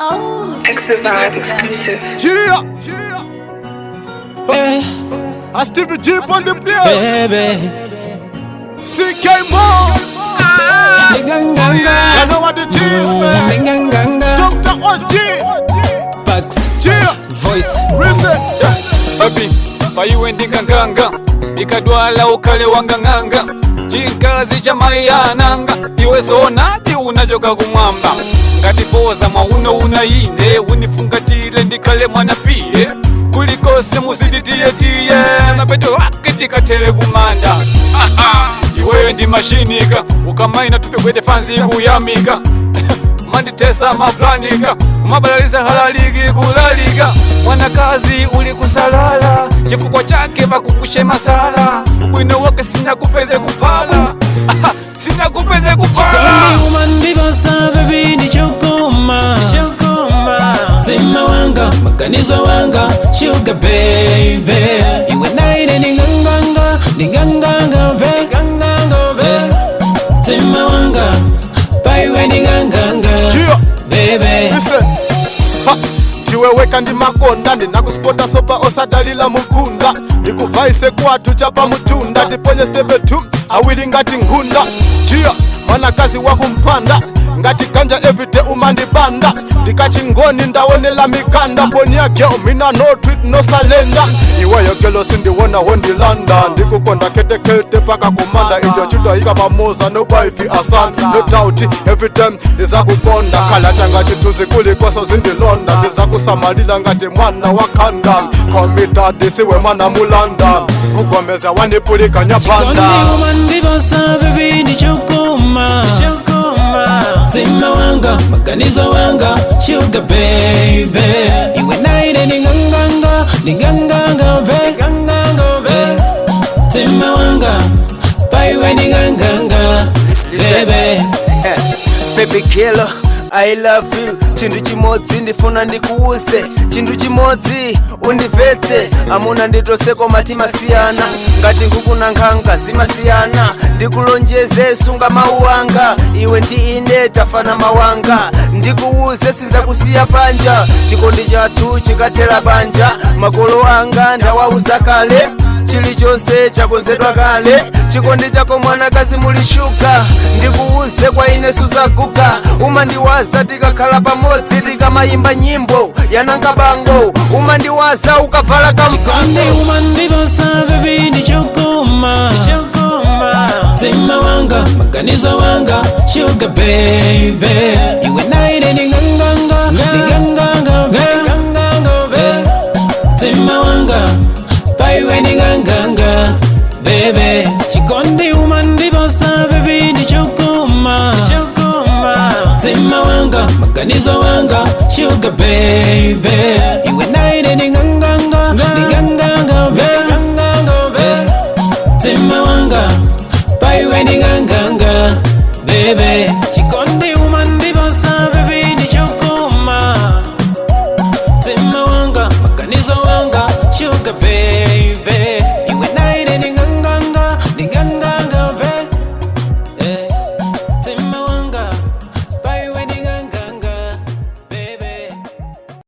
Oh, Extra Vibe exclusive. I Stevie G on the place. Baby, CK Mo. I know what it is, man. Dr. OG. Bugs, Gia. voice, Reset. Babi, paiwe ndinganganga ikadwala ukale wanganganga chinkazi cha mayananga iwe sonati unachoka kumwamba ngatipoza mwauno unaine unifungatile ndikale mwana piye kulikose muziditiye mapeto wake tikatele kumanda iweyo ndi mashinika ukamaina tupegwete fanzi kuyamika manditesa maplanika umabalaliza halaliki kulalika mwanakazi uli kusalala chifukwa chake vakukushe masala ubwino wake sinakupeze kupala sinakupeze kupala umandibosa baby ndichokoma zima wanga maganizo wanga sugar baby iwe naine ninganganga be zima wanga baiwe ninganganga baby. Listen. Ha. Tiweweka ndi makonda ndinakuspota sopa osadalila mukunda ndikuvaise kwatu chapa mutunda ndiponye stebe tu awili ngati ngunda Gia mwanakazi wakumpanda ngati ganja everyday umandibanda ndikachingoni ndawonela mikanda mboni ya girl mina no tweet no salenda iweyo gelo sindiwona wondilanda ndikukonda ketekete paka kumanda ijo chitwa ika pamoza no wifi asan no doubt every time ndizakukonda khala changa chituzi kulikoso zindilonda ndizakusamalila ngati mwana wakanda committed siwe mwana mulanda kugomeza wanipulika nyapanda umandibosa baby ndichokoma zima wanga maganizo wanga sugar baby iwe naine ninganganga be zima wanga baiwe ninganganga baby. Baby killer, I love you. Chindu chimodzi ndifuna ndikuuse, chindu chimodzi undivetse. Amuna nditoseko matima siyana, ngati nkhuku na nkhanga zimasiyana. Ndikulonjeze sunga mawu anga, iwe ndi ine tafana mawanga. Ndikuuze sinzakusiya panja, chikondi chathu chikathera banja. Makolo anga ndawauza kale, chilichonse chakonzedwa kale. Chikondi chako mwanakazi mulishuka, ndikuuze kwa ine suzaguka. Umandiwaza tikakhala pamodzi tikamayimba nyimbo yananga bango. Umandiwaza ukavala kamkonde. Umandibosa baby ndichokoma zima wanga maganizo wanga sugar baby iwe naine ninganganga be zima wanga baiwe ninganganga baby. Chikondi umandibosa baby ndichokoma zima wanga maganizo wanga sugar baby iwe naine ninganganga be zima wanga baiwe ninganganga baby. Chikondi